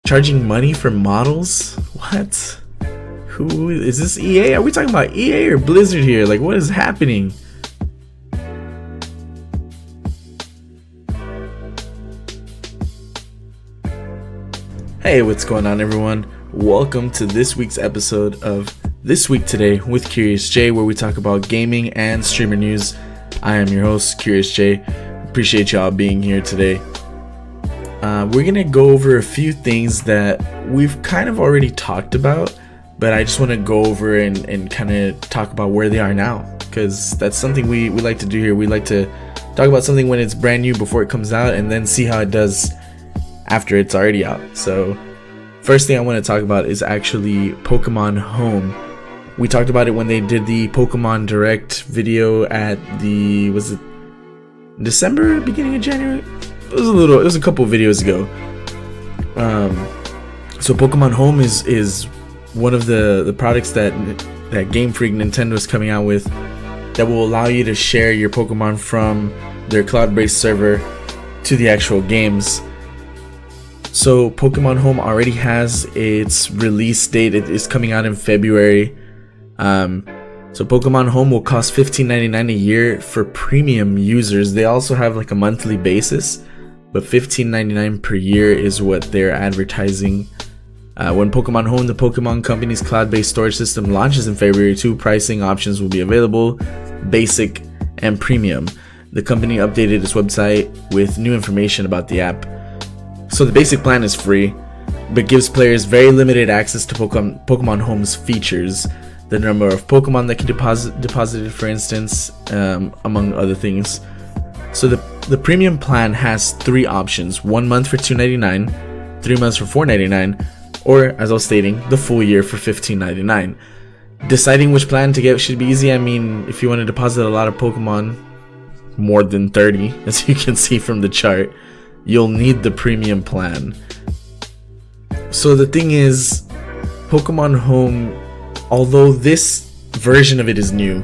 Charging money for models? What? Who is this? EA? Are we talking about EA or Blizzard here? Like, what is happening? Hey, what's going on, everyone? Welcome to this week's episode of This Week Today with CuriousJ, where we talk about gaming and streamer news. I am your host, CuriousJ. Appreciate y'all being here today. We're gonna go over a few things that we've kind of already talked about, but I just want to go over and kind of talk about where they are now, because that's something we like to do here. We like to talk about something when it's brand new before it comes out, and then see how it does after it's already out. So first thing I want to talk about is actually Pokemon Home. We talked about it when they did the Pokemon Direct video at the, was it December, beginning of January? It was a couple videos ago. So Pokemon Home is one of the products that Game Freak Nintendo is coming out with, that will allow you to share your Pokemon from their cloud-based server to the actual games. So Pokemon Home already has its release date. It is coming out in February. So Pokemon Home will cost $15.99 a year for premium users. They also have like a monthly basis, but $15.99 per year is what they're advertising. When Pokemon Home, the Pokemon Company's cloud-based storage system, launches in February, two pricing options will be available: basic and premium. The company updated its website with new information about the app. So the basic plan is free, but gives players very limited access to Pokemon Home's features. The number of Pokemon that can deposited, for instance, among other things. So the premium plan has three options: 1 month for $2.99, 3 months for $4.99, or, as I was stating, the full year for $15.99. Deciding which plan to get should be easy. I mean, if you want to deposit a lot of Pokemon, more than 30, as you can see from the chart, you'll need the premium plan. So the thing is, Pokemon Home, although this version of it is new,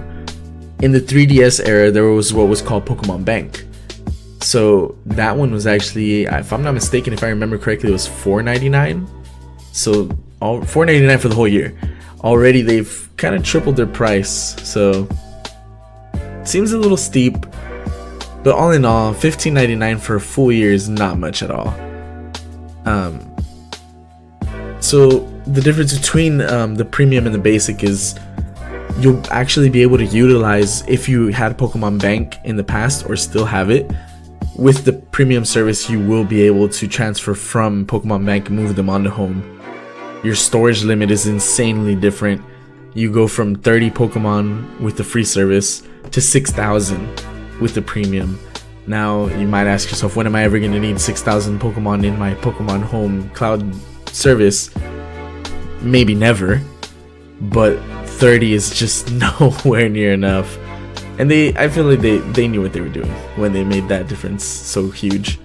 in the 3DS era there was what was called Pokemon Bank. So that one was actually, if I'm not mistaken, if I remember correctly, it was $4.99. So $4.99 for the whole year. Already they've kind of tripled their price, so it seems a little steep. But all in all, $15.99 for a full year is not much at all. So the difference between the premium and the basic is you'll actually be able to utilize, if you had Pokemon Bank in the past or still have it, with the premium service you will be able to transfer from Pokemon Bank and move them onto Home. Your storage limit is insanely different. You go from 30 Pokemon with the free service to 6,000 with the premium. Now you might ask yourself, when am I ever going to need 6,000 Pokemon in my Pokemon Home cloud service? Maybe never, but 30 is just nowhere near enough. And I feel like they knew what they were doing when they made that difference so huge.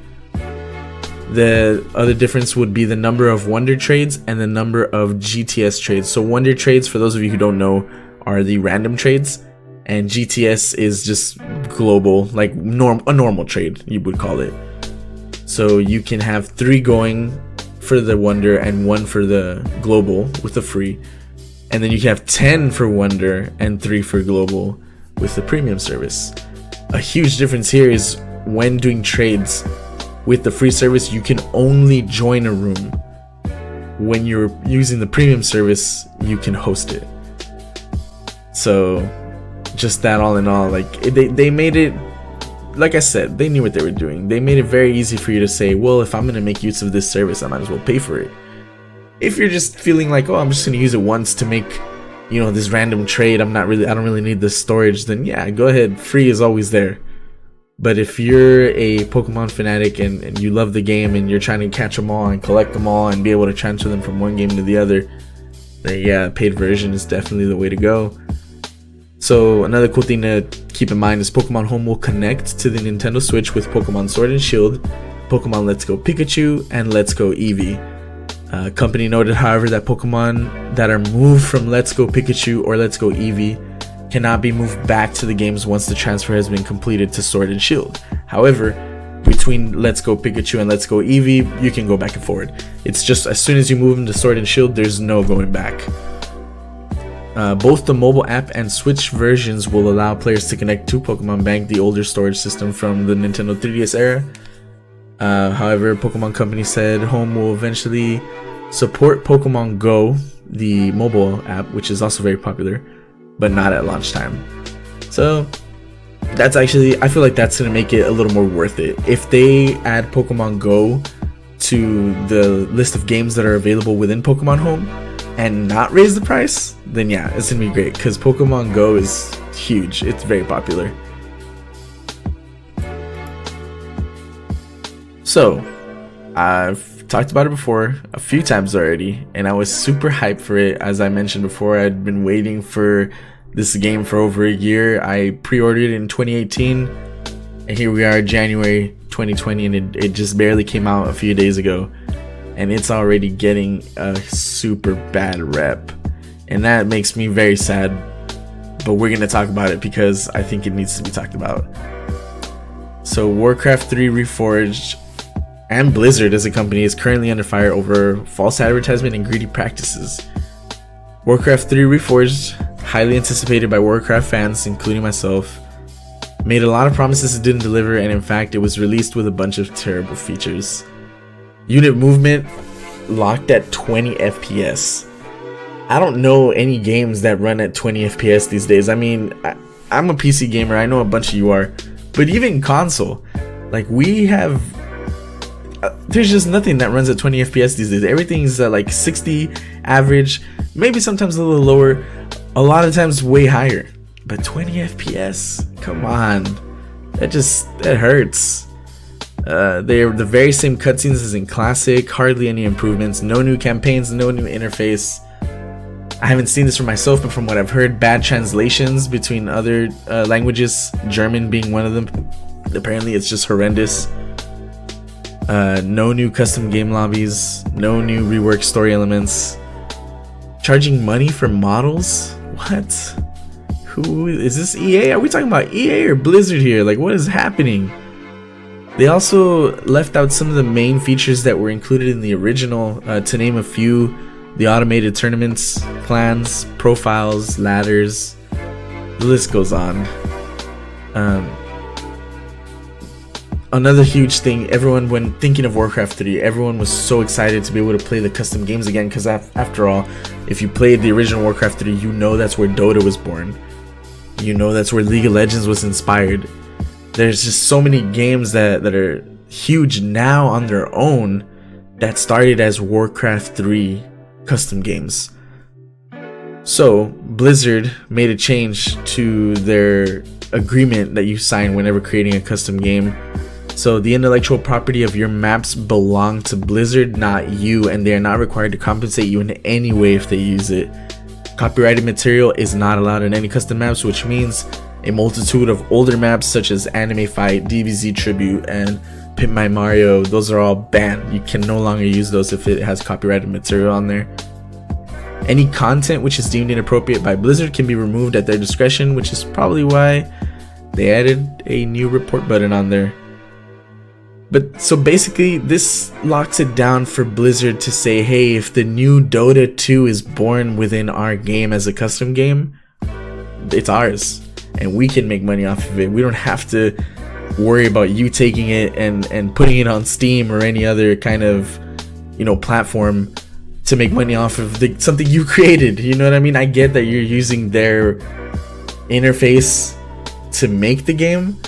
The other difference would be the number of Wonder Trades and the number of GTS trades. So Wonder Trades, for those of you who don't know, are the random trades, and GTS is just global, like a normal trade, you would call it. So you can have 3 going for the Wonder and 1 for the global with the free, and then you can have 10 for Wonder and 3 for global with the premium service. A huge difference here is when doing trades with the free service, you can only join a room. When you're using the premium service, you can host it. So just that, all in all, like they made it, like I said, they knew what they were doing. They made it very easy for you to say, well, if I'm going to make use of this service, I might as well pay for it. If you're just feeling like, oh, I'm just going to use it once to make, you know, this random trade, I don't really need this storage, then yeah, go ahead. Free is always there. But if you're a Pokemon fanatic and you love the game and you're trying to catch them all and collect them all and be able to transfer them from one game to the other, then yeah, paid version is definitely the way to go. So another cool thing to keep in mind is Pokemon Home will connect to the Nintendo Switch with Pokemon Sword and Shield, Pokemon Let's Go Pikachu, and Let's Go Eevee. Company noted, however, that Pokemon that are moved from Let's Go Pikachu or Let's Go Eevee cannot be moved back to the games once the transfer has been completed to Sword and Shield. However, we between Let's Go Pikachu and Let's Go Eevee, you can go back and forward. It's just as soon as you move into Sword and Shield, there's no going back. Both the mobile app and Switch versions will allow players to connect to Pokemon Bank, the older storage system from the Nintendo 3DS era. However, Pokemon Company said Home will eventually support Pokemon Go, the mobile app, which is also very popular, but not at launch time. So that's actually, I feel like that's going to make it a little more worth it. If they add Pokemon Go to the list of games that are available within Pokemon Home and not raise the price, then yeah, it's going to be great, because Pokemon Go is huge. It's very popular. So I've talked about it before a few times already, and I was super hyped for it. As I mentioned before, I'd been waiting for this game for over a year. I pre-ordered it in 2018, and here we are, January 2020, and it just barely came out a few days ago, and it's already getting a super bad rep, and that makes me very sad. But we're gonna talk about it because I think it needs to be talked about. So Warcraft 3 Reforged and Blizzard as a company is currently under fire over false advertisement and greedy practices. Warcraft 3 Reforged, highly anticipated by Warcraft fans, including myself, made a lot of promises it didn't deliver, and in fact it was released with a bunch of terrible features. Unit movement locked at 20 FPS. I don't know any games that run at 20 FPS these days. I mean, I'm a PC gamer, I know a bunch of you are, but even console, like we have, there's just nothing that runs at 20 FPS these days. Everything's at like 60 average, maybe sometimes a little lower, a lot of times way higher. But 20 FPS, come on, that hurts. They're the very same cutscenes as in Classic, hardly any improvements, no new campaigns, no new interface. I haven't seen this for myself, but from what I've heard, bad translations between other languages, German being one of them. Apparently it's just horrendous. No new custom game lobbies, no new reworked story elements. Charging money for models? What? Who is this? EA? Are we talking about EA or Blizzard here? Like, what is happening? They also left out some of the main features that were included in the original, to name a few: the automated tournaments, clans, profiles, ladders. The list goes on. Another huge thing, everyone, when thinking of Warcraft 3, everyone was so excited to be able to play the custom games again, because after all, if you played the original Warcraft 3, you know that's where Dota was born. You know that's where League of Legends was inspired. There's just so many games that are huge now on their own that started as Warcraft 3 custom games. So Blizzard made a change to their agreement that you sign whenever creating a custom game. So the intellectual property of your maps belong to Blizzard, not you, and they are not required to compensate you in any way if they use it. Copyrighted material is not allowed in any custom maps, which means a multitude of older maps such as Anime Fight, DBZ Tribute, and Pimp My Mario, those are all banned. You can no longer use those if it has copyrighted material on there. Any content which is deemed inappropriate by Blizzard can be removed at their discretion, which is probably why they added a new report button on there. But so basically this locks it down for Blizzard to say, hey, if the new Dota 2 is born within our game as a custom game, it's ours and we can make money off of it. We don't have to worry about you taking it and putting it on Steam or any other kind of, you know, platform to make money off of something you created. You know what I mean? I get that you're using their interface to make the game,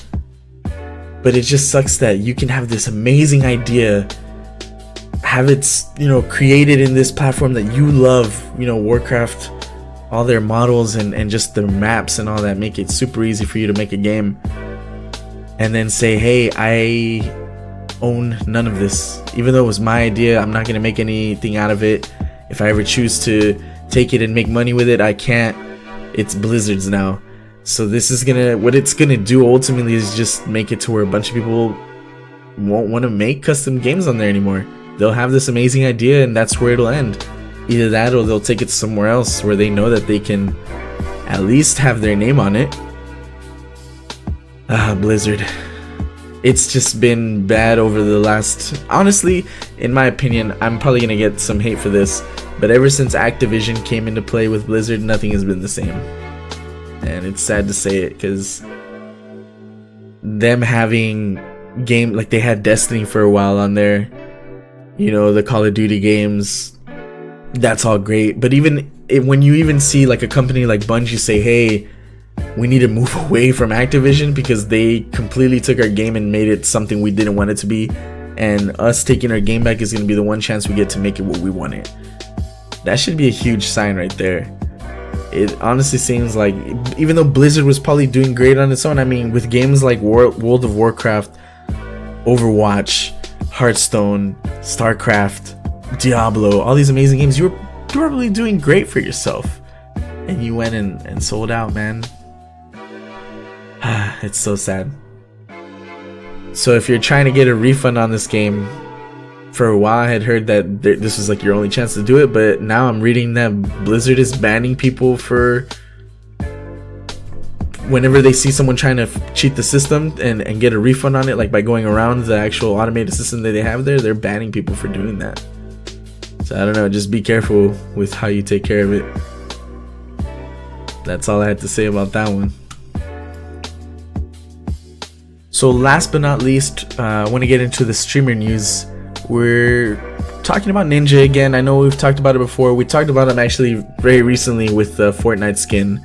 but it just sucks that you can have this amazing idea, have it, you know, created in this platform that you love, you know, Warcraft, all their models and just their maps and all that, make it super easy for you to make a game, and then say, hey, I own none of this. Even though it was my idea, I'm not going to make anything out of it. If I ever choose to take it and make money with it, I can't. It's Blizzard's now. So this is what it's gonna do ultimately is just make it to where a bunch of people won't want to make custom games on there anymore. They'll have this amazing idea and that's where it'll end. Either that or they'll take it somewhere else where they know that they can at least have their name on it. Blizzard. it's just been bad over the last, honestly, in my opinion, I'm probably gonna get some hate for this, but ever since Activision came into play with Blizzard, nothing has been the same. And it's sad to say it, because them having game, like they had Destiny for a while on there, you know, the Call of Duty games, that's all great, but when you even see like a company like Bungie say, hey, we need to move away from Activision because they completely took our game and made it something we didn't want it to be, and us taking our game back is going to be the one chance we get to make it what we want it. That should be a huge sign right there. It honestly seems like, even though Blizzard was probably doing great on its own, I mean, with games like World of Warcraft, Overwatch, Hearthstone, StarCraft, Diablo, all these amazing games, you were probably doing great for yourself, and you went and sold out, man. It's so sad. So if you're trying to get a refund on this game, for a while I had heard that this was like your only chance to do it, but now I'm reading that Blizzard is banning people for whenever they see someone trying to cheat the system and get a refund on it, like by going around the actual automated system that they have there, they're banning people for doing that. So I don't know, just be careful with how you take care of it. That's all I had to say about that one. So last but not least, I want to get into the streamer news. We're talking about Ninja again. I know we've talked about it before. We talked about him actually very recently with the Fortnite skin.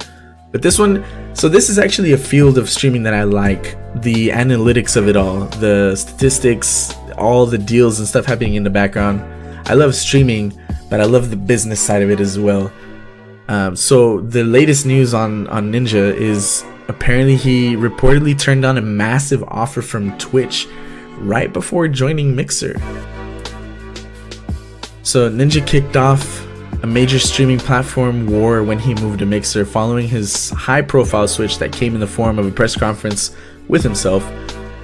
But this one, so this is actually a field of streaming that I like. The analytics of it all, the statistics, all the deals and stuff happening in the background. I love streaming, but I love the business side of it as well. So the latest news on Ninja is apparently he reportedly turned down a massive offer from Twitch right before joining Mixer. So Ninja kicked off a major streaming platform war when he moved to Mixer following his high-profile switch that came in the form of a press conference with himself.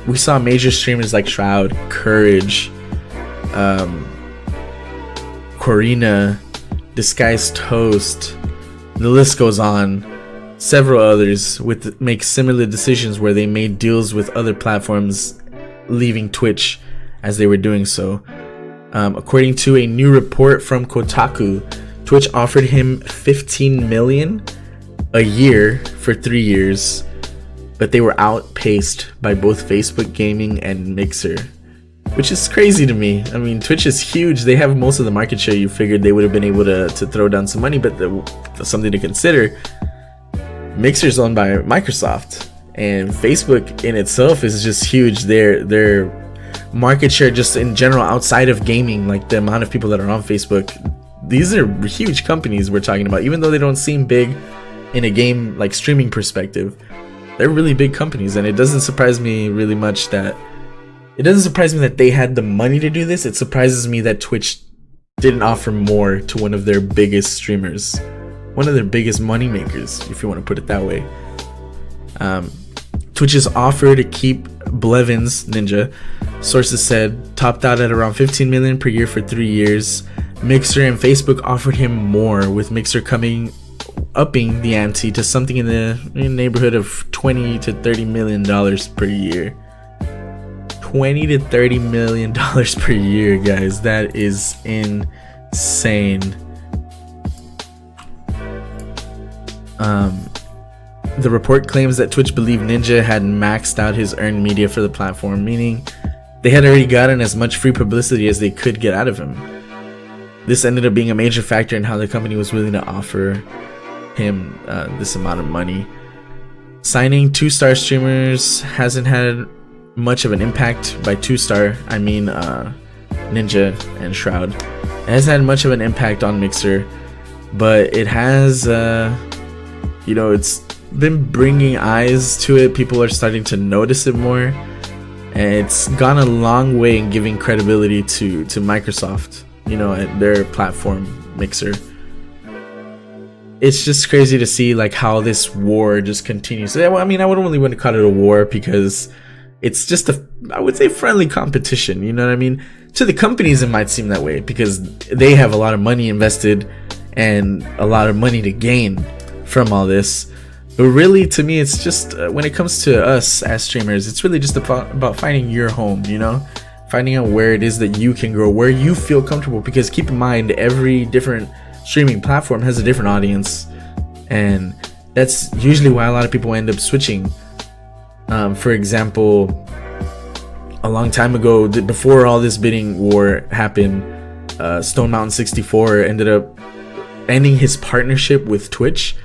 We saw major streamers like Shroud, Courage, Corina, Disguised Toast, the list goes on. Several others make similar decisions where they made deals with other platforms, leaving Twitch as they were doing so. According to a new report from Kotaku, Twitch offered him $15 million a year for 3 years, but they were outpaced by both Facebook Gaming and Mixer, which is crazy to me. I mean, Twitch is huge. They have most of the market share. You figured they would have been able to throw down some money, but something to consider. Mixer's owned by Microsoft, and Facebook in itself is just huge. Their market share just in general outside of gaming, like the amount of people that are on Facebook, these are huge companies we're talking about. Even though they don't seem big in a game like streaming perspective, they're really big companies, and it doesn't surprise me really much that they had the money to do this. It surprises me that Twitch didn't offer more to one of their biggest streamers, one of their biggest money makers, if you want to put it that way. Twitch's offer to keep Blevins, Ninja, sources said, topped out at around $15 million per year for 3 years. Mixer and Facebook offered him more, with Mixer upping the ante to something in the neighborhood of $20 to $30 million per year. $20 to $30 million per year, guys. That is insane. The report claims that Twitch believed Ninja had maxed out his earned media for the platform, meaning they had already gotten as much free publicity as they could get out of him. This ended up being a major factor in how the company was willing to offer him this amount of money. Signing 2-star streamers hasn't had much of an impact. By 2-star, I mean Ninja and Shroud. It hasn't had much of an impact on Mixer, but it has, it's been bringing eyes to it. People are starting to notice it more, and it's gone a long way in giving credibility to Microsoft, at their platform Mixer. It's just crazy to see like how this war just continues. I mean, I wouldn't really want to call it a war because it's just I would say friendly competition, you know what I mean? To the companies it might seem that way because they have a lot of money invested and a lot of money to gain from all this. But really, to me, it's just when it comes to us as streamers, it's really just about finding your home, you know, finding out where it is that you can grow, where you feel comfortable. Because keep in mind, every different streaming platform has a different audience, and that's usually why a lot of people end up switching. For example, a long time ago, before all this bidding war happened, Stone Mountain 64 ended up ending his partnership with Twitch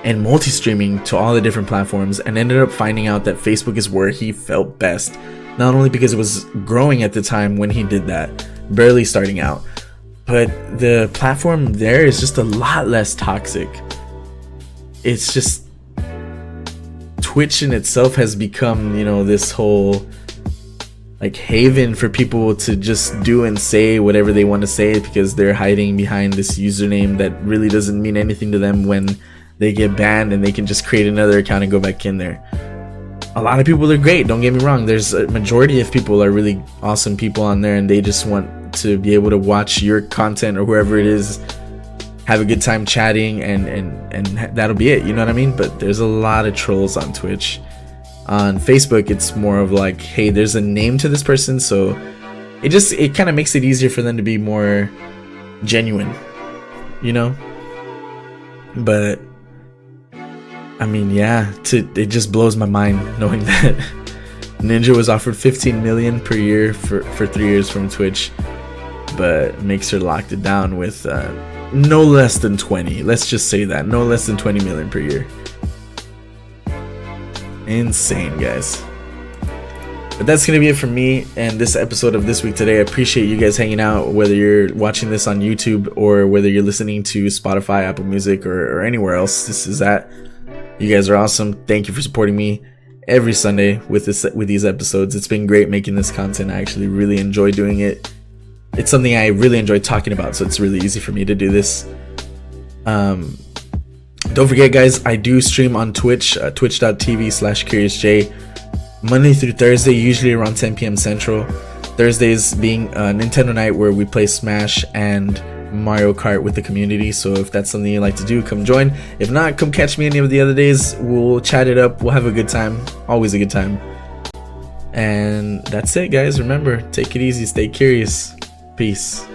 and multi-streaming to all the different platforms, and ended up finding out that Facebook is where he felt best. Not only because it was growing at the time when he did that, barely starting out, but the platform there is just a lot less toxic. It's just Twitch in itself has become, you know, this whole like haven for people to just do and say whatever they want to say, because they're hiding behind this username that really doesn't mean anything to them when they get banned, and they can just create another account and go back in there. A lot of people are great, don't get me wrong. There's a majority of people are really awesome people on there, and they just want to be able to watch your content or whoever it is, have a good time chatting, and that'll be it, you know what I mean? But there's a lot of trolls on Twitch. On Facebook, it's more of like, hey, there's a name to this person, so it kind of makes it easier for them to be more genuine, you know? But I mean, yeah, it just blows my mind knowing that Ninja was offered 15 million per year for 3 years from Twitch, but Mixer locked it down with no less than 20. Let's just say that, no less than 20 million per year. Insane, guys. But that's gonna be it for me and this episode of This Week Today. I appreciate you guys hanging out, whether you're watching this on YouTube or whether you're listening to Spotify, Apple Music, or anywhere else this is at. You guys are awesome. Thank you for supporting me every Sunday with these episodes. It's been great making this content. I actually really enjoy doing it. It's something I really enjoy talking about, so it's really easy for me to do this. Don't forget, guys, I do stream on Twitch, twitch.tv/CuriousJ, Monday through Thursday, usually around 10 p.m. Central. Thursdays being Nintendo night, where we play Smash and Mario Kart with the community. So if that's something you like to do, come join. If not, come catch me any of the other days. We'll chat it up. We'll have a good time. Always a good time. And that's it, guys. Remember, take it easy. Stay curious. Peace.